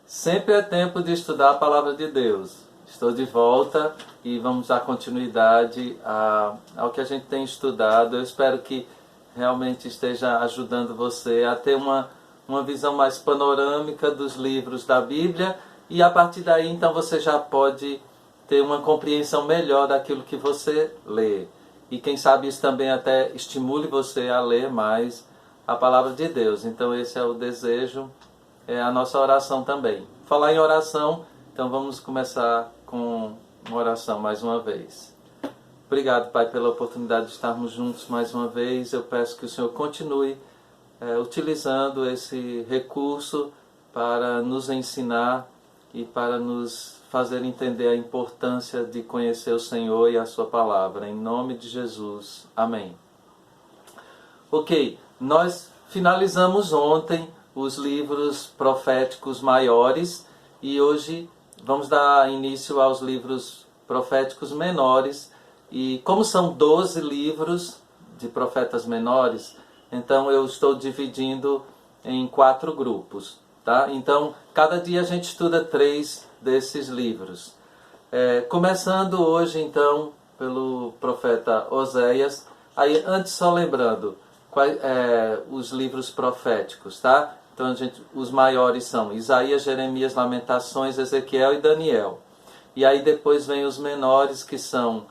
Sempre é tempo de estudar a Palavra de Deus. Estou de volta e vamos dar continuidade ao que a gente tem estudado. Eu espero que realmente esteja ajudando você a ter uma visão mais panorâmica dos livros da Bíblia e a partir daí então você já pode ter uma compreensão melhor daquilo que você lê. E quem sabe isso também até estimule você a ler mais a Palavra de Deus. Então esse é o desejo, é a nossa oração também. Falar em oração, então vamos começar com uma oração mais uma vez. Obrigado, Pai, pela oportunidade de estarmos juntos mais uma vez. Eu peço que o Senhor continue utilizando esse recurso para nos ensinar e para nos fazer entender a importância de conhecer o Senhor e a Sua Palavra. Em nome de Jesus. Amém. Ok, nós finalizamos ontem os livros proféticos maiores e hoje vamos dar início aos livros proféticos menores. E como são 12 livros de profetas menores, então eu estou dividindo em 4 grupos. Tá? Então, cada dia a gente estuda 3 desses livros. Começando hoje, então, pelo profeta Oséias. Aí, antes, só lembrando, os livros proféticos, tá? Então, os maiores são Isaías, Jeremias, Lamentações, Ezequiel e Daniel. E aí depois vem os menores, que são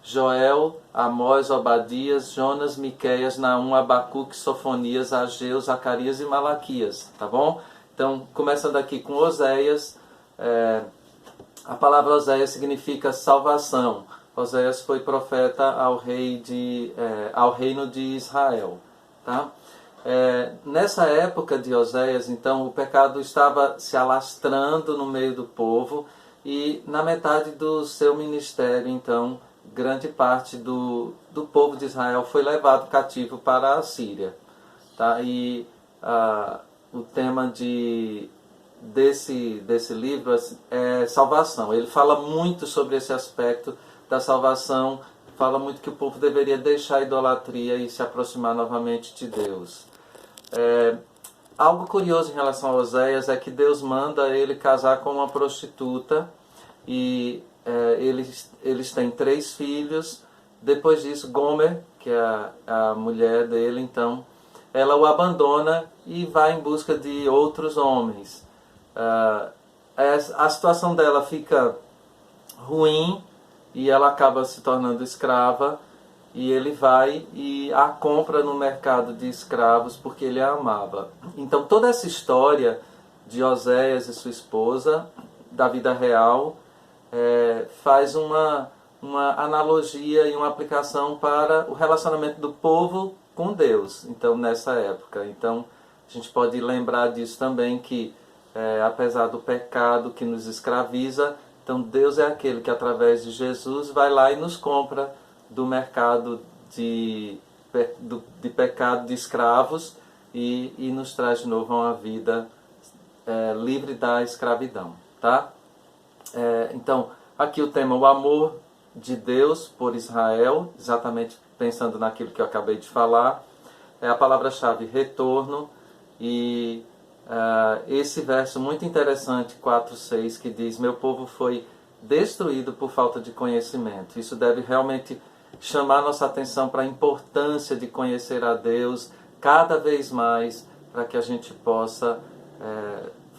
Joel, Amós, Obadias, Jonas, Miqueias, Naum, Abacuque, Sofonias, Ageu, Zacarias e Malaquias, tá bom? Então, começando aqui com Oséias, a palavra Oséias significa salvação. Oséias foi profeta ao reino de Israel, tá? Nessa época de Oséias, então, o pecado estava se alastrando no meio do povo e na metade do seu ministério, então, grande parte do povo de Israel foi levado cativo para a Síria. Tá? E o tema desse livro é salvação. Ele fala muito sobre esse aspecto da salvação, fala muito que o povo deveria deixar a idolatria e se aproximar novamente de Deus. Algo curioso em relação a Oséias é que Deus manda ele casar com uma prostituta e eles têm 3 filhos. Depois disso, Gomer, que é a mulher dele, então, ela o abandona e vai em busca de outros homens. A situação dela fica ruim e ela acaba se tornando escrava. E ele vai e a compra no mercado de escravos porque ele a amava. Então toda essa história de Oséias e sua esposa, da vida real, faz uma analogia e uma aplicação para o relacionamento do povo com Deus. Então nessa época. Então a gente pode lembrar disso também, que apesar do pecado que nos escraviza, então Deus é aquele que através de Jesus vai lá e nos compra do mercado de pecado de escravos e nos traz de novo a uma vida livre da escravidão. Tá? Então, aqui o tema, o amor de Deus por Israel, exatamente pensando naquilo que eu acabei de falar, é a palavra-chave retorno, e esse verso muito interessante, 4:6, que diz: meu povo foi destruído por falta de conhecimento. Isso deve realmente chamar nossa atenção para a importância de conhecer a Deus cada vez mais, para que a gente possa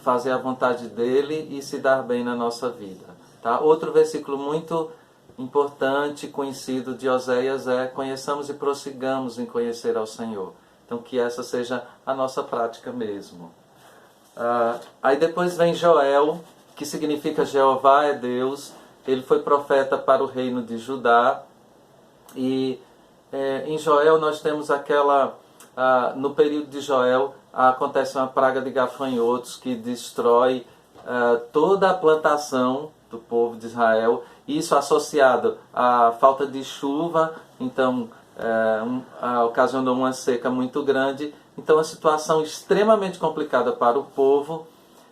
fazer a vontade dele e se dar bem na nossa vida. Tá? Outro versículo muito importante, conhecido de Oséias é: conheçamos e prossigamos em conhecer ao Senhor. Então que essa seja a nossa prática mesmo. Aí depois vem Joel, que significa Jeová é Deus. Ele foi profeta para o reino de Judá. E em Joel nós temos no período de Joel acontece uma praga de gafanhotos que destrói toda a plantação do povo de Israel. Isso associado à falta de chuva, então ocasionou uma seca muito grande. Então a situação extremamente complicada para o povo.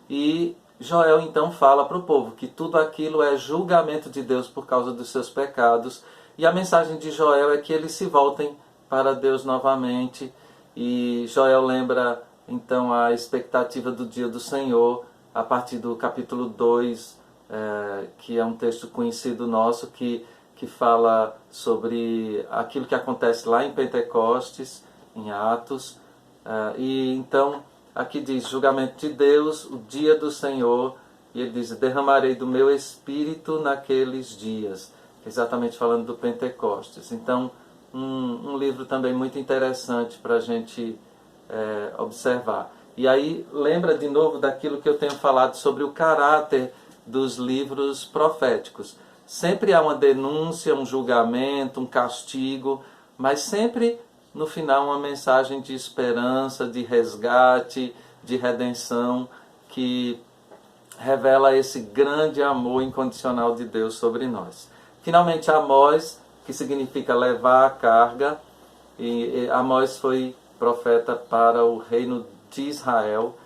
E Joel então fala para o povo que tudo aquilo é julgamento de Deus por causa dos seus pecados. E a mensagem de Joel é que eles se voltem para Deus novamente. E Joel lembra então a expectativa do dia do Senhor, a partir do capítulo 2, que é um texto conhecido nosso, que fala sobre aquilo que acontece lá em Pentecostes, em Atos. E então, aqui diz, julgamento de Deus, o dia do Senhor, e ele diz, derramarei do meu espírito naqueles dias, exatamente falando do Pentecostes. Então, um livro também muito interessante para a gente observar. E aí, lembra de novo daquilo que eu tenho falado sobre o caráter dos livros proféticos. Sempre há uma denúncia, um julgamento, um castigo, mas sempre no final uma mensagem de esperança, de resgate, de redenção, que revela esse grande amor incondicional de Deus sobre nós. Finalmente, Amós, que significa levar a carga, e Amós foi profeta para o reino de Israel.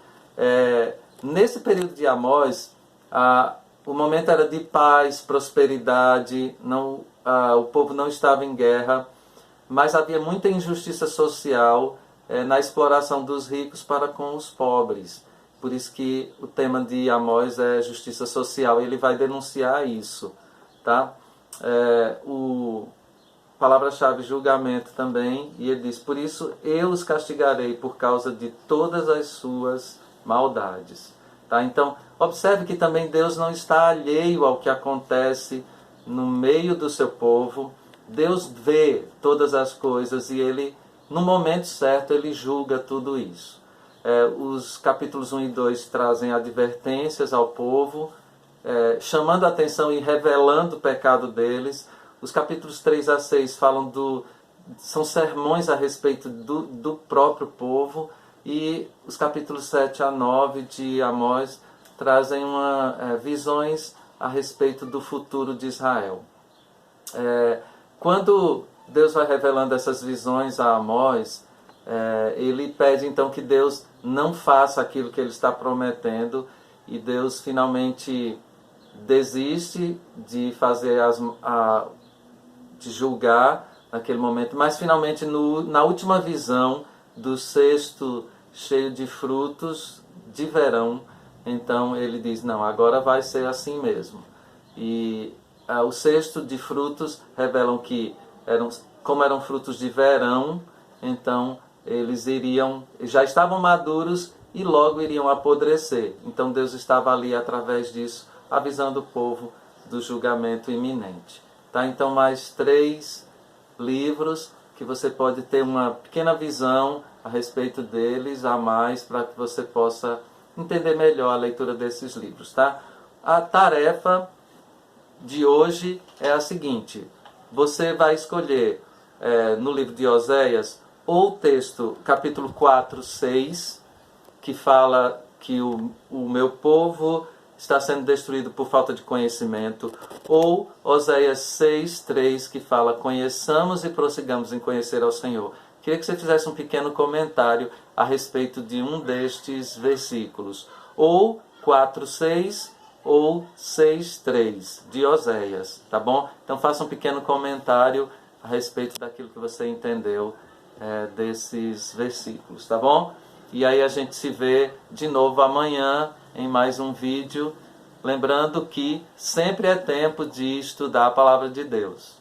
Nesse período de Amós, o momento era de paz, prosperidade, o povo não estava em guerra, mas havia muita injustiça social na exploração dos ricos para com os pobres. Por isso que o tema de Amós é justiça social, e ele vai denunciar isso. Tá? Palavra-chave julgamento também, e ele diz, por isso eu os castigarei por causa de todas as suas maldades. Tá? Então, observe que também Deus não está alheio ao que acontece no meio do seu povo. Deus vê todas as coisas e ele, no momento certo, ele julga tudo isso. Os capítulos 1 e 2 trazem advertências ao povo, chamando a atenção e revelando o pecado deles. Os capítulos 3 a 6 são sermões a respeito do próprio povo, e os capítulos 7 a 9 de Amós trazem visões a respeito do futuro de Israel. Quando Deus vai revelando essas visões a Amós, ele pede então que Deus não faça aquilo que ele está prometendo, e Deus finalmente desiste de fazer de julgar naquele momento, mas finalmente na última visão do cesto cheio de frutos de verão, então ele diz, não, agora vai ser assim mesmo. E o cesto de frutos revelam que como eram frutos de verão, então eles já estavam maduros e logo iriam apodrecer. Então Deus estava ali através disso, avisando o povo do julgamento iminente. Tá? Então mais 3 livros que você pode ter uma pequena visão a respeito deles, a mais, para que você possa entender melhor a leitura desses livros. Tá? A tarefa de hoje é a seguinte: você vai escolher no livro de Oséias ou o texto capítulo 4, 6, que fala que o meu povo está sendo destruído por falta de conhecimento, ou Oséias 6, 3, que fala, conheçamos e prossigamos em conhecer ao Senhor. Queria que você fizesse um pequeno comentário a respeito de um destes versículos, ou 4, 6, ou 6, 3, de Oséias, tá bom? Então faça um pequeno comentário a respeito daquilo que você entendeu desses versículos, tá bom? E aí a gente se vê de novo amanhã em mais um vídeo, lembrando que sempre é tempo de estudar a Palavra de Deus.